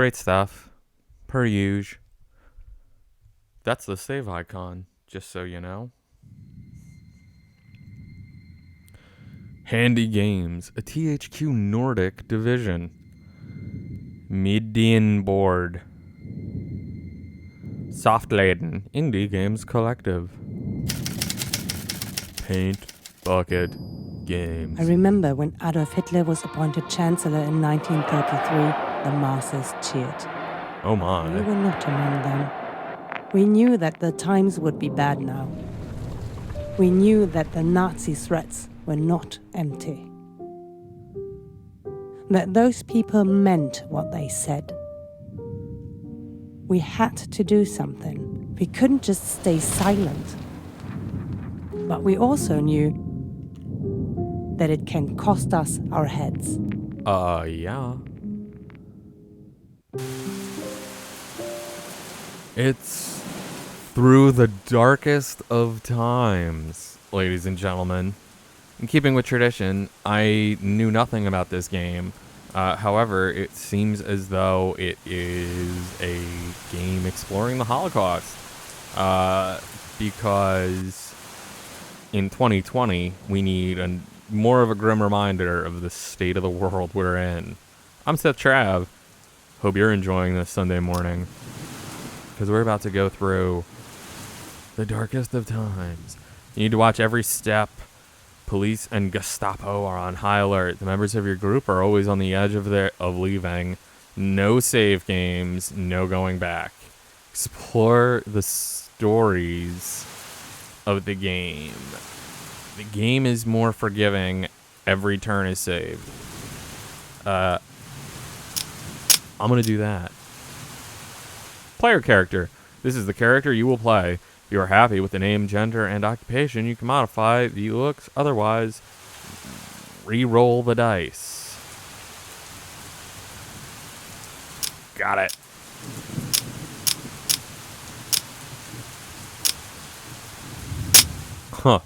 Great stuff. Per usual. That's the save icon, just so you know. Handy Games, a THQ Nordic division. Median Board. Soft-laden Indie Games Collective. Paint Bucket Games. I remember when Adolf Hitler was appointed Chancellor in 1933, the masses cheered. Oh my. We were not among them. We knew that the times would be bad now. We knew that the Nazi threats were not empty. That those people meant what they said. We had to do something. We couldn't just stay silent. But we also knew that it can cost us our heads. Yeah. It's through the darkest of times, ladies and gentlemen. In keeping with tradition, I knew nothing about this game. However, it seems as though it is a game exploring the Holocaust. Because in 2020, we need more of a grim reminder of the state of the world we're in. I'm Seth Trav. Hope you're enjoying this Sunday morning. Because we're about to go through the darkest of times. You need to watch every step. Police and Gestapo are on high alert. The members of your group are always on the edge of leaving. No save games, no going back. Explore the stories of the game. The game is more forgiving. Every turn is saved. I'm gonna do that. Player character. This is the character you will play. If you are happy with the name, gender, and occupation, you can modify the looks. Otherwise, re-roll the dice. Got it. Huh.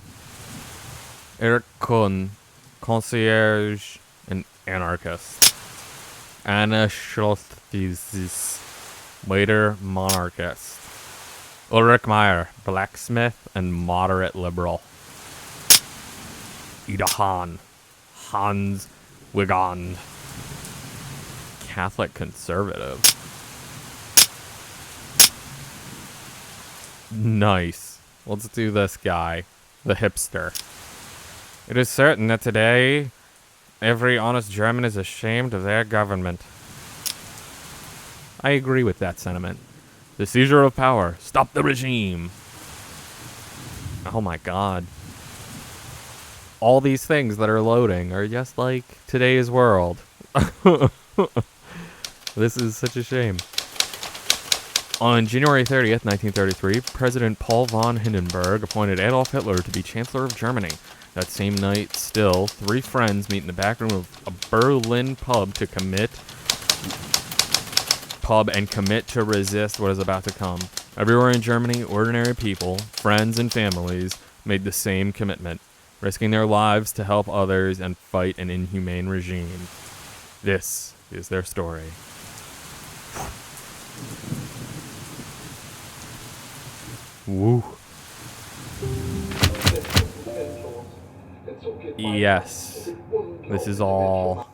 Eric Kuhn, concierge and anarchist. Anna Schulthesis, later monarchist. Ulrich Meyer, blacksmith and moderate liberal. Ida Hahn, Hans Wiegand, Catholic conservative. Nice. Let's do this guy, the hipster. It is certain that today, every honest German is ashamed of their government. I agree with that sentiment. The seizure of power. Stop the regime. Oh my god. All these things that are loading are just like today's world. This is such a shame. On January 30th, 1933, President Paul von Hindenburg appointed Adolf Hitler to be Chancellor of Germany. That same night, still, 3 friends meet in the back room of a Berlin pub and commit to resist what is about to come. Everywhere in Germany, ordinary people, friends and families, made the same commitment, risking their lives to help others and fight an inhumane regime. This is their story. Woo. Yes, this is all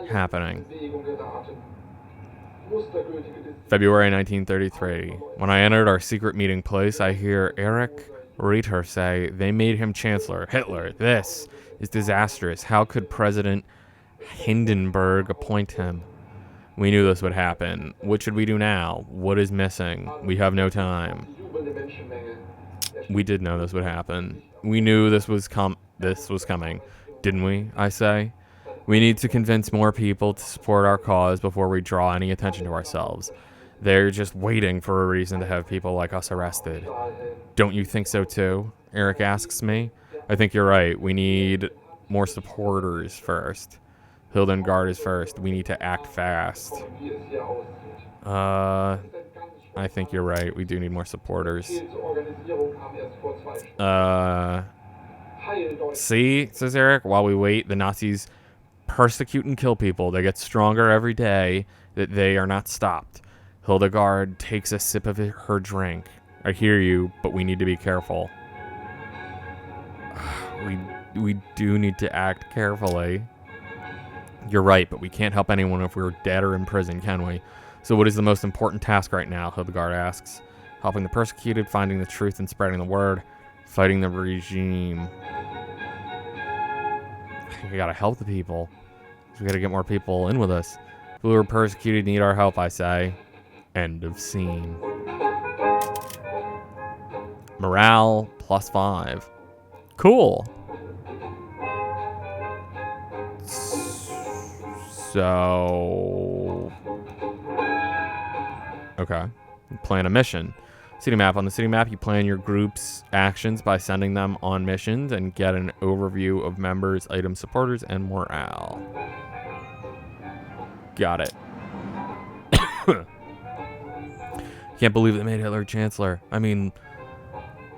happening. February 1933. When I entered our secret meeting place, I hear Erich Ritter say, "They made him Chancellor. Hitler. This is disastrous. How could President Hindenburg appoint him?" We knew this would happen. What should we do now? What is missing? We have no time. We did know this would happen. We knew this was coming, didn't we? I say. We need to convince more people to support our cause before we draw any attention to ourselves. They're just waiting for a reason to have people like us arrested. Don't you think so too? Eric asks me. I think you're right. We need more supporters first. Hildengard is first. We need to act fast. I think you're right. We do need more supporters. See, says Eric, while we wait, the Nazis persecute and kill people. They get stronger every day, that they are not stopped. Hildegard takes a sip of her drink. I hear you, but we need to be careful. We do need to act carefully. You're right, but we can't help anyone if we're dead or in prison, can we? So what is the most important task right now? Hildegard asks. Helping the persecuted, finding the truth and spreading the word, fighting the regime. We gotta help the people. We gotta get more people in with us. People who are persecuted need our help, I say. End of scene. Morale +5. Cool. So... Okay. Plan a mission. City map. On the city map, you plan your group's actions by sending them on missions and get an overview of members, items, supporters, and morale. Got it. Can't believe they made Hitler chancellor. I mean,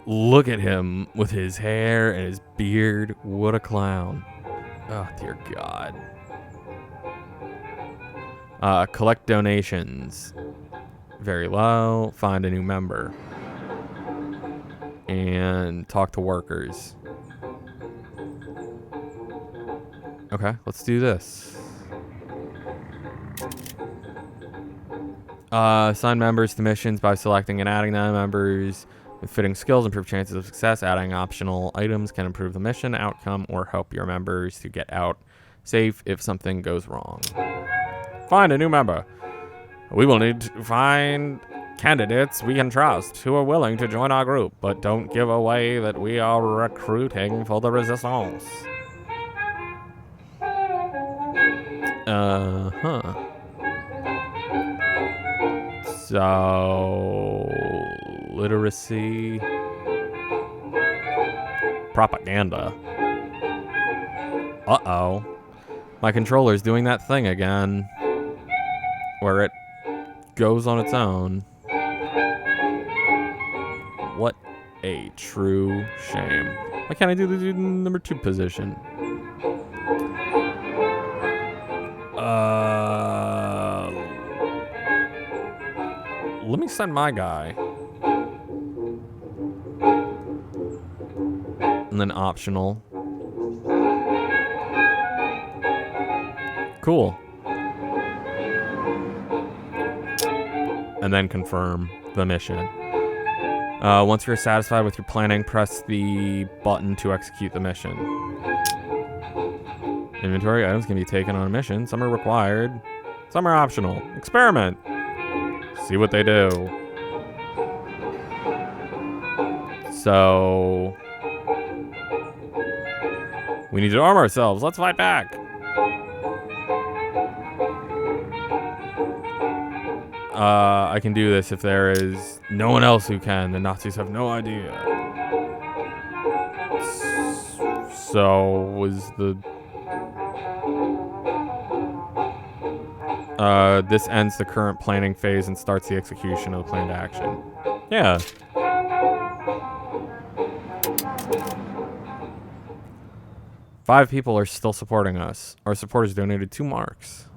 look at him with his hair and his beard. What a clown. Oh, dear God. Collect donations. Very low. Find a new member. And talk to workers. Okay, let's do this. Assign members to missions by selecting and adding them. Members with fitting skills improve chances of success. Adding optional items can improve the mission outcome or help your members to get out safe if something goes wrong. Find a new member. We will need to find candidates we can trust who are willing to join our group, but don't give away that we are recruiting for the resistance. So, literacy, propaganda. Uh-oh. My controller's doing that thing again, where it goes on its own. What a true shame. Why can't I do the number 2 position? Let me send my guy. And then optional. Cool. And then confirm the mission. Once you're satisfied with your planning, press the button to execute the mission. Inventory items can be taken on a mission. Some are required. Some are optional. Experiment. See what they do. So... we need to arm ourselves. Let's fight back. I can do this if there is no one else who can. The Nazis have no idea. So was the... this ends the current planning phase and starts the execution of the planned action. Yeah. Five people are still supporting us. Our supporters donated 2 marks.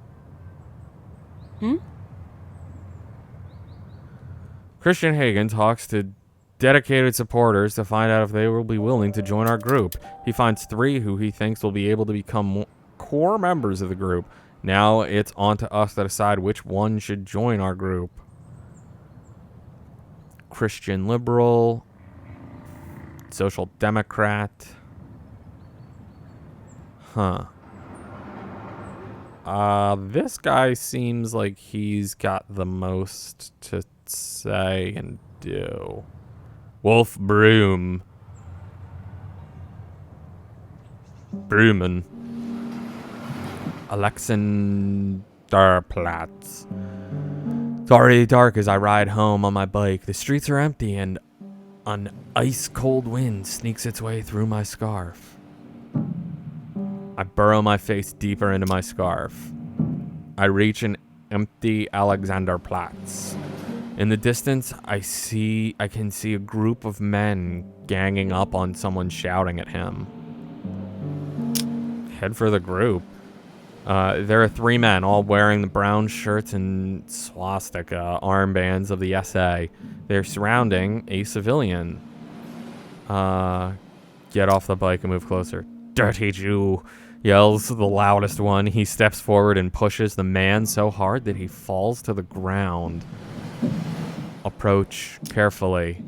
Christian Hagen talks to dedicated supporters to find out if they will be willing to join our group. He finds 3 who he thinks will be able to become core members of the group. Now it's on to us to decide which one should join our group. Christian Liberal, Social Democrat. This guy seems like he's got the most to say and do. Wolf Broom. Bruman. Alexanderplatz. It's already dark as I ride home on my bike. The streets are empty and an ice-cold wind sneaks its way through my scarf. I burrow my face deeper into my scarf. I reach an empty Alexanderplatz. In the distance, I can see a group of men ganging up on someone shouting at him. Head for the group. There are 3 men, all wearing the brown shirts and swastika armbands of the SA. They're surrounding a civilian. Get off the bike and move closer. Dirty Jew, yells the loudest one. He steps forward and pushes the man so hard that he falls to the ground. Approach carefully.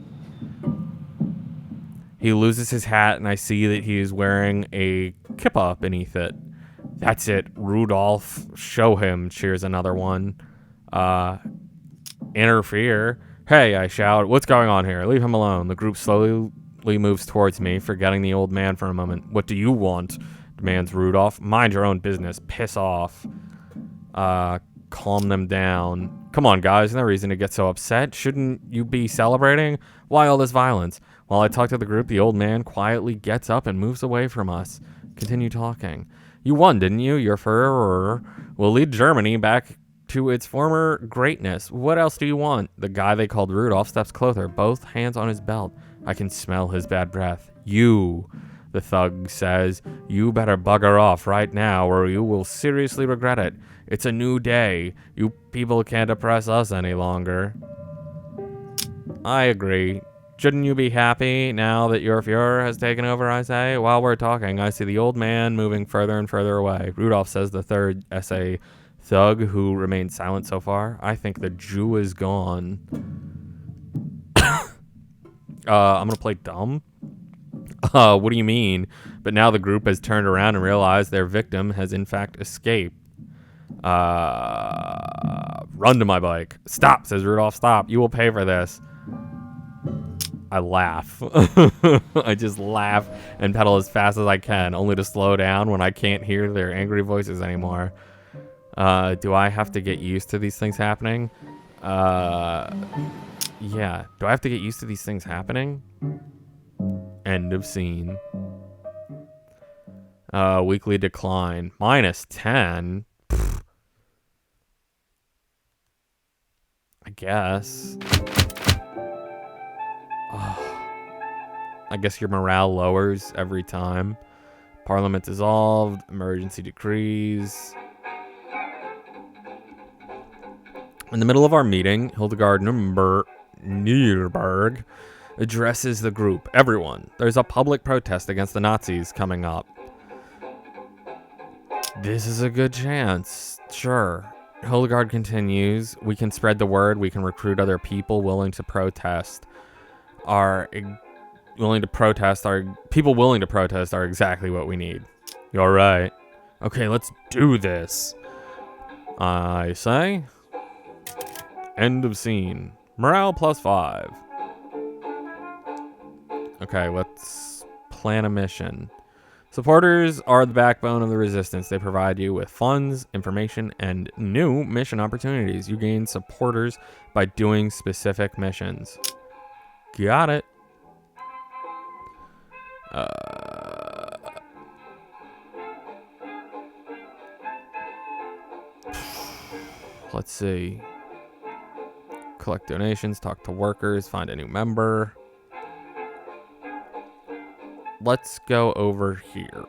He loses his hat, and I see that he is wearing a kippah beneath it. That's it, Rudolph. Show him, cheers another one. Interfere. Hey, I shout. What's going on here? Leave him alone. The group slowly moves towards me, forgetting the old man for a moment. What do you want? Demands Rudolph. Mind your own business. Piss off. Calm them down. Come on, guys. No reason to get so upset. Shouldn't you be celebrating? Why all this violence? While I talk to the group, the old man quietly gets up and moves away from us. Continue talking. You won, didn't you? Your Führer will lead Germany back to its former greatness. What else do you want? The guy they called Rudolph steps closer, both hands on his belt. I can smell his bad breath. You, the thug says, you better bugger off right now or you will seriously regret it. It's a new day. You people can't oppress us any longer. I agree. Shouldn't you be happy now that your Führer has taken over, I say? While we're talking, I see the old man moving further and further away. Rudolph says the third SA thug, who remained silent so far. I think the Jew is gone. I'm gonna play dumb. What do you mean? But now the group has turned around and realized their victim has in fact escaped. Run to my bike. Stop, says Rudolph. Stop. You will pay for this. I laugh. I just laugh and pedal as fast as I can, only to slow down when I can't hear their angry voices anymore. Do I have to get used to these things happening? Yeah. Do I have to get used to these things happening? End of scene. Weekly decline. -10. Pfft. I guess. I guess your morale lowers every time. Parliament dissolved. Emergency decrees. In the middle of our meeting, Hildegard Nürnberg addresses the group. Everyone, there's a public protest against the Nazis coming up. This is a good chance. Sure. Hildegard continues. We can spread the word. We can recruit other people willing to protest. People willing to protest are exactly what we need. You're right. Okay, let's do this. I say. End of scene. Morale +5. Okay, let's plan a mission. Supporters are the backbone of the resistance. They provide you with funds, information, and new mission opportunities. You gain supporters by doing specific missions. Got it. Let's see. Collect donations, talk to workers, find a new member. Let's go over here.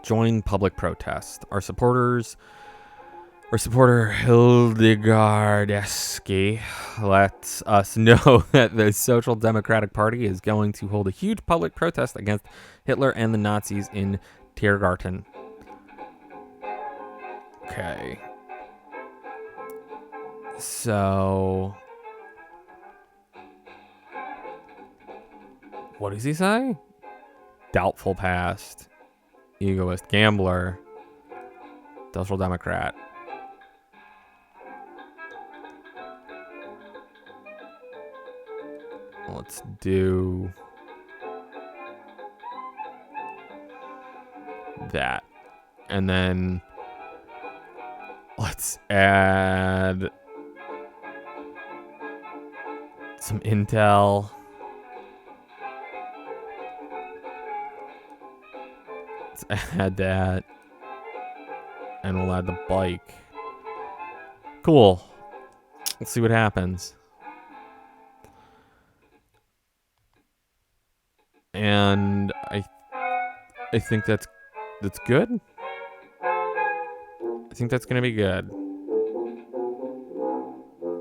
Join public protest. Our supporter Hildegard Eske lets us know that the Social Democratic Party is going to hold a huge public protest against Hitler and the Nazis in Tiergarten. Okay. So, what does he say? Doubtful past. Egoist. Gambler. Social Democrat. Let's do that. And then let's add some intel. Let's add that. And we'll add the bike. Cool. Let's see what happens. And I think that's That's good. I think that's gonna be good.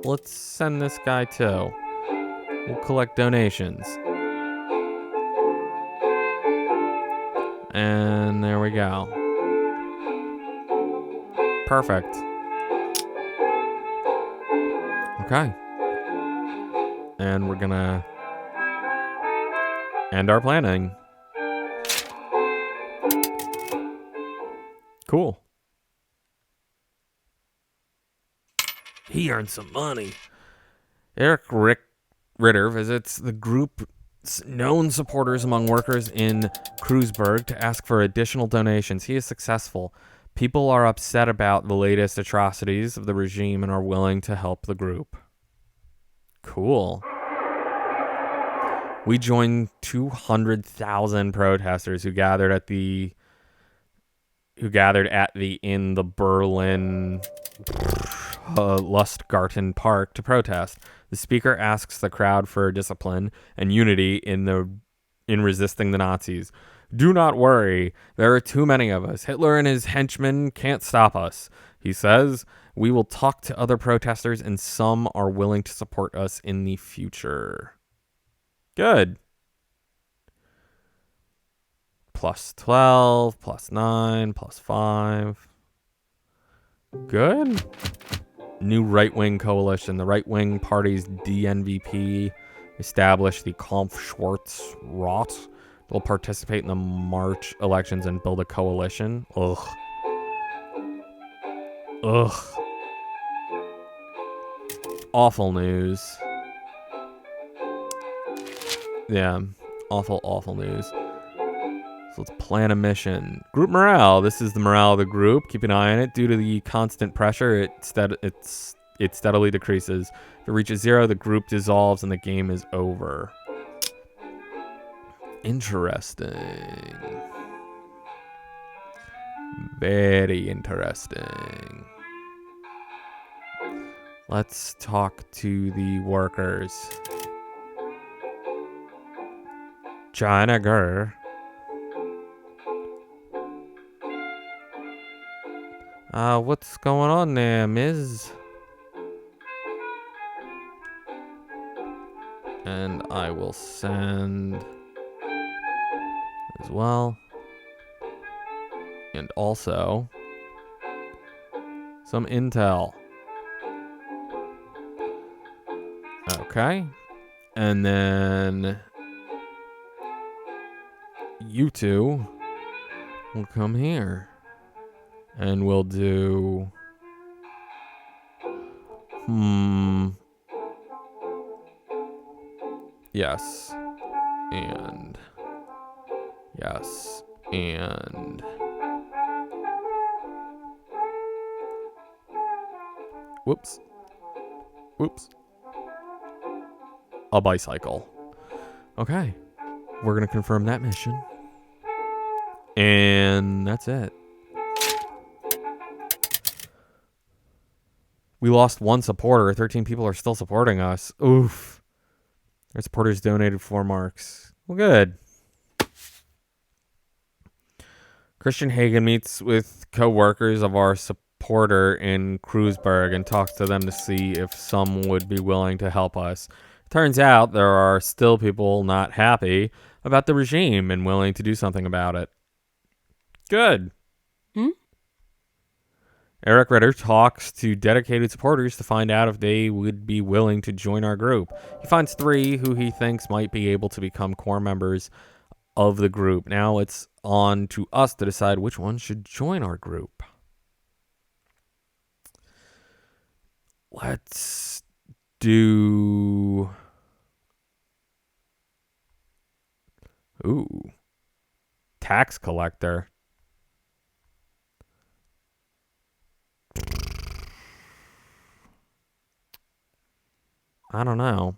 Let's send this guy too. We'll collect donations. And there we go. Perfect. Okay. And we're gonna end our planning. Cool. He earned some money. Eric Ritter visits the group's known supporters among workers in Kreuzberg to ask for additional donations. He is successful. People are upset about the latest atrocities of the regime and are willing to help the group. Cool. We joined 200,000 protesters who gathered at the in the Berlin Lustgarten Park to protest. The speaker asks the crowd for discipline and unity in resisting the Nazis. Do not worry, there are too many of us. Hitler and his henchmen can't stop us. He says, we will talk to other protesters and some are willing to support us in the future. Good. Plus 12, plus 9, plus 5. Good. New right-wing coalition. The right-wing party's DNVP established the Kampf-Schwarz-Rot. They'll participate in the March elections and build a coalition. Ugh. Ugh. Awful news. Yeah. Awful news. So let's plan a mission. Group morale. This is the morale of the group. Keep an eye on it. Due to the constant pressure, it steadily decreases. If it reaches 0, the group dissolves and the game is over. Interesting. Very interesting. Let's talk to the workers. China girl. What's going on there, Ms.? And I will send as well. And also some intel. Okay. And then you two will come here. And we'll do... Yes. And... Yes. And... Whoops. A bicycle. Okay. We're going to confirm that mission. And that's it. We lost one supporter. 13 people are still supporting us. Oof. Our supporters donated 4 marks. Well, good. Christian Hagen meets with co-workers of our supporter in Kreuzberg and talks to them to see if some would be willing to help us. Turns out there are still people not happy about the regime and willing to do something about it. Good. Eric Ritter talks to dedicated supporters to find out if they would be willing to join our group. He finds 3 who he thinks might be able to become core members of the group. Now it's on to us to decide which one should join our group. Let's do... Ooh. Tax collector. I don't know.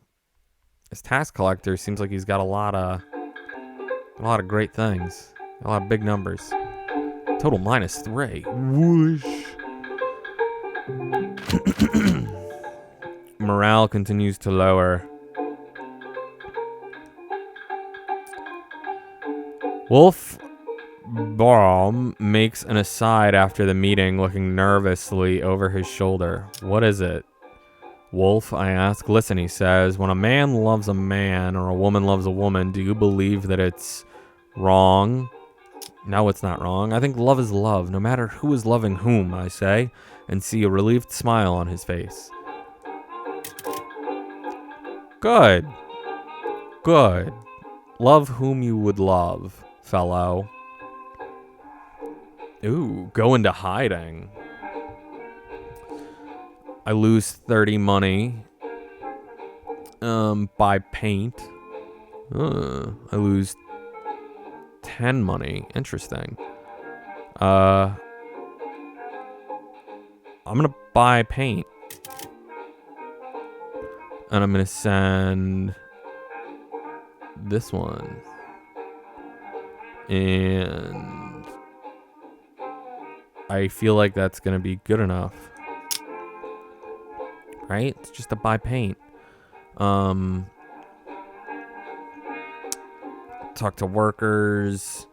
This tax collector seems like he's got a lot of great things. A lot of big numbers. Total -3. Whoosh. Morale continues to lower. Wolf Baum makes an aside after the meeting, looking nervously over his shoulder. What is it? Wolf, I ask. Listen, he says, when a man loves a man or a woman loves a woman, do you believe that it's wrong? No, it's not wrong. I think love is love, no matter who is loving whom, I say, and see a relieved smile on his face. Good. Good. Love whom you would love, fellow. Ooh, go into hiding. I lose 30 money. Buy paint. I lose 10 money. Interesting. I'm gonna buy paint. And I'm gonna send this one. And I feel like that's gonna be good enough. Right? It's just to buy paint. Talk to workers.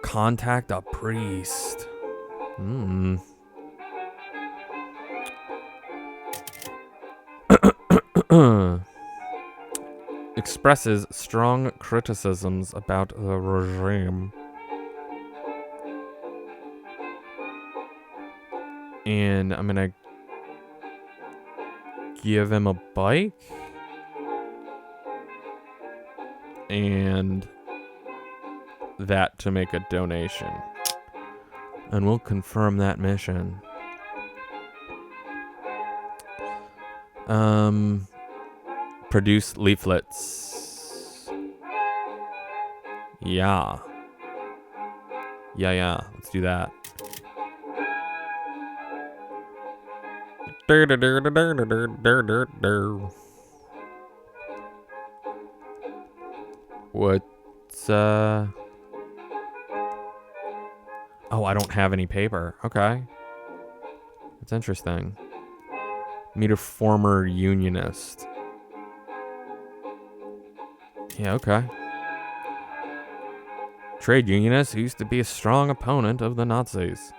Contact a priest. Expresses strong criticisms about the regime. And I'm gonna give him a bike. And that to make a donation. And we'll confirm that mission. Produce leaflets. Yeah. Yeah. Let's do that. What's Oh, I don't have any paper. Okay. That's interesting. Meet a former unionist. Yeah, okay. Trade unionist who used to be a strong opponent of the Nazis.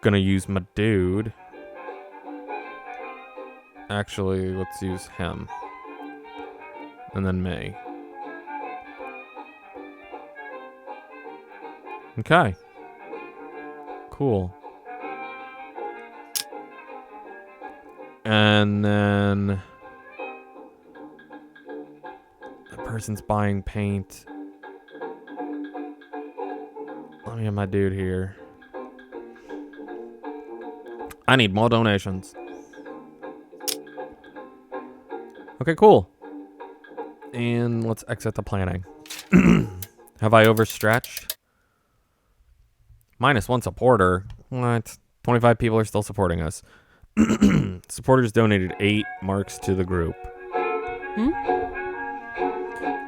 Gonna use my dude. Actually, let's use him. And then me. Okay. Cool. And then the person's buying paint. Let me get my dude here. I need more donations. Okay, cool. And let's exit the planning. Have I overstretched? -1 supporter. What? 25 people are still supporting us. Supporters donated 8 marks to the group.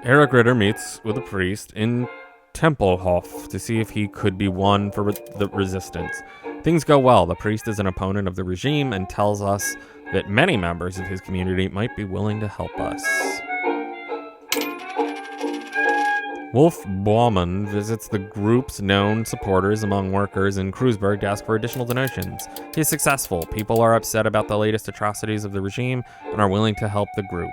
Eric Ritter meets with a priest in Tempelhof to see if he could be won for the resistance. Things go well. The priest is an opponent of the regime and tells us that many members of his community might be willing to help us. Wolf Baumann visits the group's known supporters among workers in Kreuzberg to ask for additional donations. He is successful. People are upset about the latest atrocities of the regime and are willing to help the group.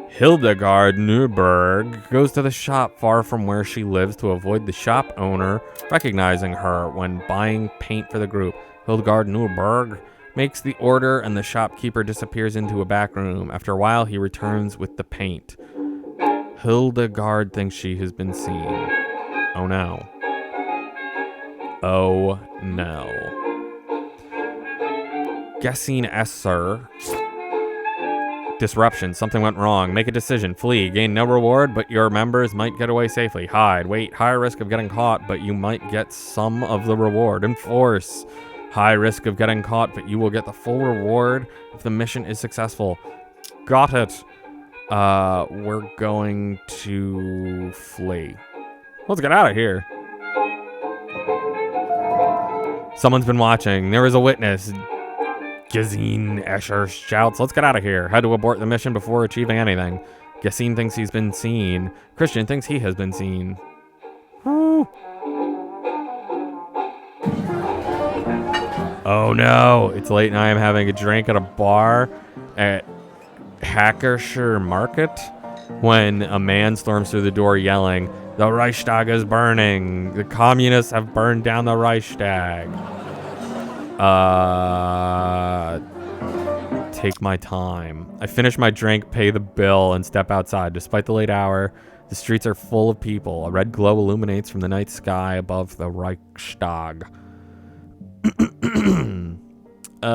Hildegard Newberg goes to the shop far from where she lives to avoid the shop owner recognizing her when buying paint for the group. Hildegard Newberg makes the order and the shopkeeper disappears into a back room. After a while, he returns with the paint. Hildegard thinks she has been seen. Oh no. Oh no. Gesine Esser. Disruption. Something went wrong. Make a decision. Flee. Gain no reward, but your members might get away safely. Hide. Wait. High risk of getting caught, but you might get some of the reward. Enforce. High risk of getting caught, but you will get the full reward if the mission is successful. Got it. We're going to flee. Let's get out of here. Someone's been watching. There is a witness. Gesine Escher shouts, let's get out of here. Had to abort the mission before achieving anything. Gesine thinks he's been seen. Christian thinks he has been seen. Woo. Oh no, it's late and I am having a drink at a bar at Hackershire Market when a man storms through the door yelling, the Reichstag is burning. The communists have burned down the Reichstag. Take my time. I finish my drink, pay the bill, and step outside. Despite the late hour, the streets are full of people. A red glow illuminates from the night sky above the Reichstag. I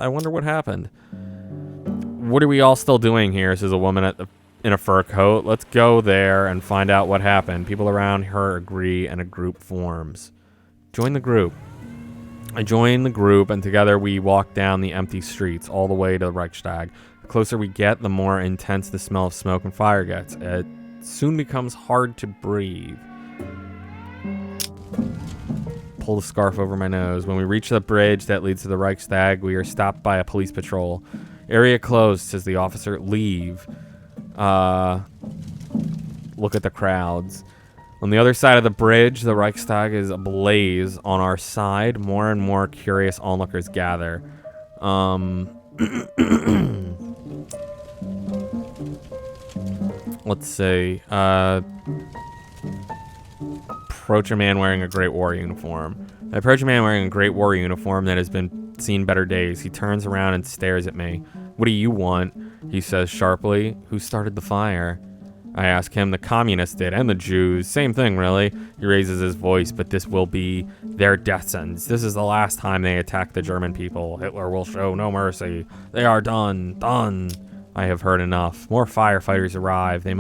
wonder what happened. What are we all still doing here? Says a woman in a fur coat. Let's go there and find out what happened. People around her agree and a group forms. Join the group. I join the group and together we walk down the empty streets all the way to the Reichstag. The closer we get, the more intense the smell of smoke and fire gets. It soon becomes hard to breathe. Pull the scarf over my nose. When we reach the bridge that leads to the Reichstag, we are stopped by a police patrol. Area closed, says the officer. Leave. Look at the crowds. On the other side of the bridge, the Reichstag is ablaze. On our side, more and more curious onlookers gather. Let's see. Approach a man wearing a Great War uniform. I approach a man wearing a Great War uniform that has been seen better days. He turns around and stares at me. What do you want? He says sharply. Who started the fire? I ask him. The communists did, and the Jews. Same thing, really. He raises his voice, but this will be their death sentence. This is the last time they attack the German people. Hitler will show no mercy. They are done. Done. I have heard enough. More firefighters arrive. They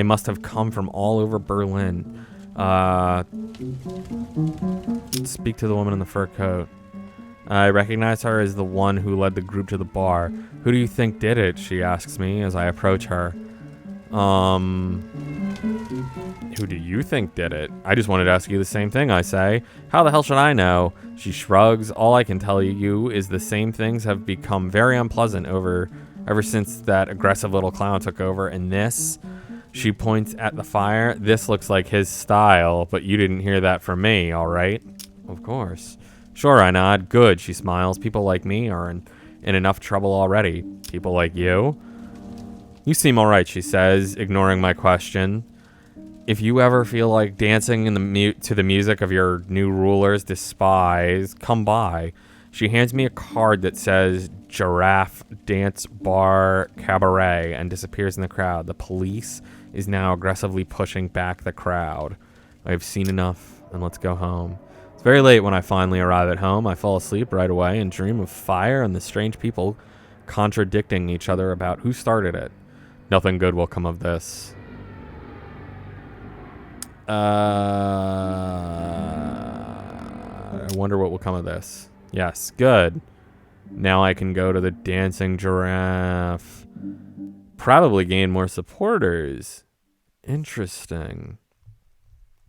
must have come from all over Berlin. Speak to the woman in the fur coat. I recognize her as the one who led the group to the bar. Who do you think did it? She asks me as I approach her. Who do you think did it? I just wanted to ask you the same thing, I say. How the hell should I know? She shrugs. All I can tell you is the same things have become very unpleasant ever since that aggressive little clown took over. And this, she points at the fire. This looks like his style, but you didn't hear that from me, all right? Of course. Sure, I nod. Good, she smiles. People like me are in enough trouble already. People like you? You seem all right, she says, ignoring my question. If you ever feel like dancing to the music of your new ruler's despise, come by. She hands me a card that says Giraffe Dance Bar Cabaret and disappears in the crowd. The police is now aggressively pushing back the crowd. I have seen enough, and let's go home. It's very late when I finally arrive at home. I fall asleep right away and dream of fire and the strange people contradicting each other about who started it. Nothing good will come of this. I wonder what will come of this. Yes, good. Now I can go to the Dancing Giraffe. Probably gain more supporters. Interesting.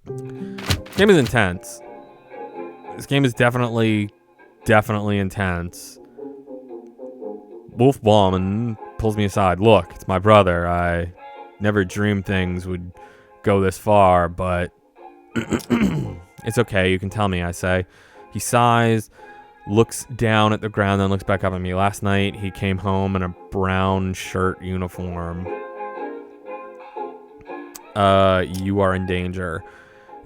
Game is intense. This game is definitely intense. Wolf Baumann pulls me aside. Look, it's my brother. I never dreamed things would go this far, but it's okay. You can tell me, I say. He sighs, looks down at the ground, then looks back up at me. Last night, he came home in a brown shirt uniform. You are in danger.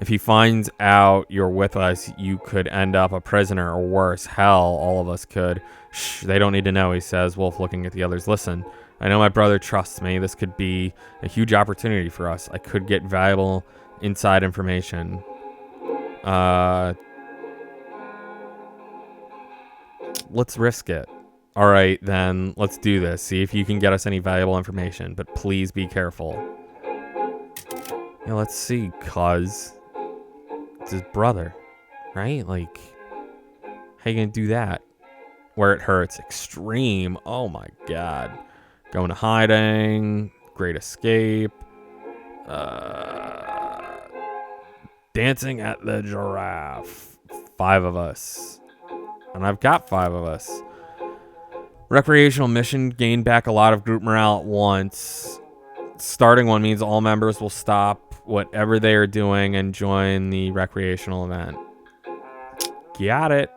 If he finds out you're with us, you could end up a prisoner or worse. Hell, all of us could. Shh, they don't need to know, he says, Wolf looking at the others. Listen, I know my brother trusts me. This could be a huge opportunity for us. I could get valuable inside information. Let's risk it. All right, then, let's do this. See if you can get us any valuable information, but please be careful. Yeah, let's see, cuz it's his brother, right? Like, how you gonna do that? Where it hurts, extreme. Oh my god. Going to hiding, great escape. Dancing at the Giraffe. 5 of us. And I've got 5 of us. Recreational mission, gain back a lot of group morale at once. Starting one means all members will stop whatever they are doing and join the recreational event. Got it.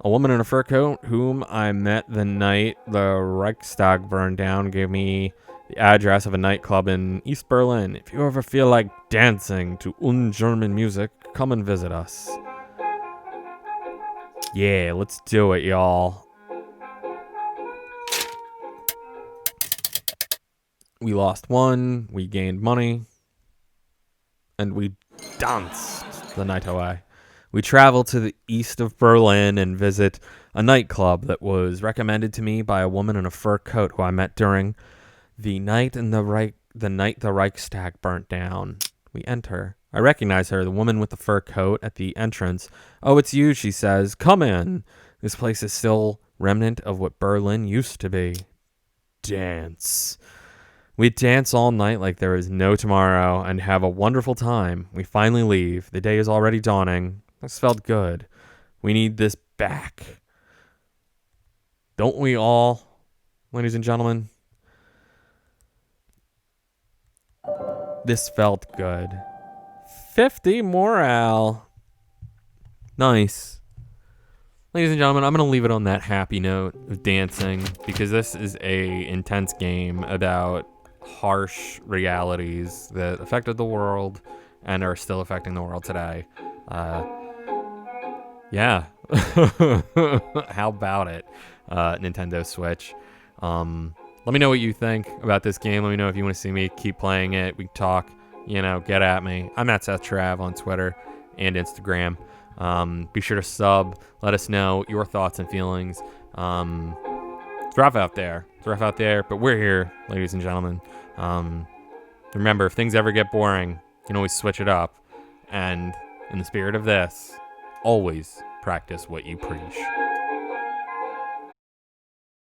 A woman in a fur coat whom I met the night the Reichstag burned down gave me the address of a nightclub in East Berlin. If you ever feel like dancing to un-German music, come and visit us. Yeah, let's do it, y'all. We lost 1, we gained money, and we danced the night away. We traveled to the east of Berlin and visit a nightclub that was recommended to me by a woman in a fur coat who I met during the night the Reichstag burnt down. We enter. I recognize her, the woman with the fur coat at the entrance. Oh, it's you, she says. Come in. This place is still remnant of what Berlin used to be. Dance. We dance all night like there is no tomorrow and have a wonderful time. We finally leave. The day is already dawning. This felt good. We need this back. Don't we all, ladies and gentlemen? This felt good. 50 morale. Nice. Ladies and gentlemen, I'm going to leave it on that happy note of dancing because this is a intense game about harsh realities that affected the world and are still affecting the world today. Yeah. How about it? Nintendo Switch. Let me know what you think about this game. Let me know if you want to see me keep playing it. We can talk, get at me. I'm at Seth Trav on Twitter and Instagram. Be sure to sub. Let us know your thoughts and feelings. It's rough out there. But we're here, ladies and gentlemen. Remember, if things ever get boring, you can always switch it up. And in the spirit of this, always practice what you preach.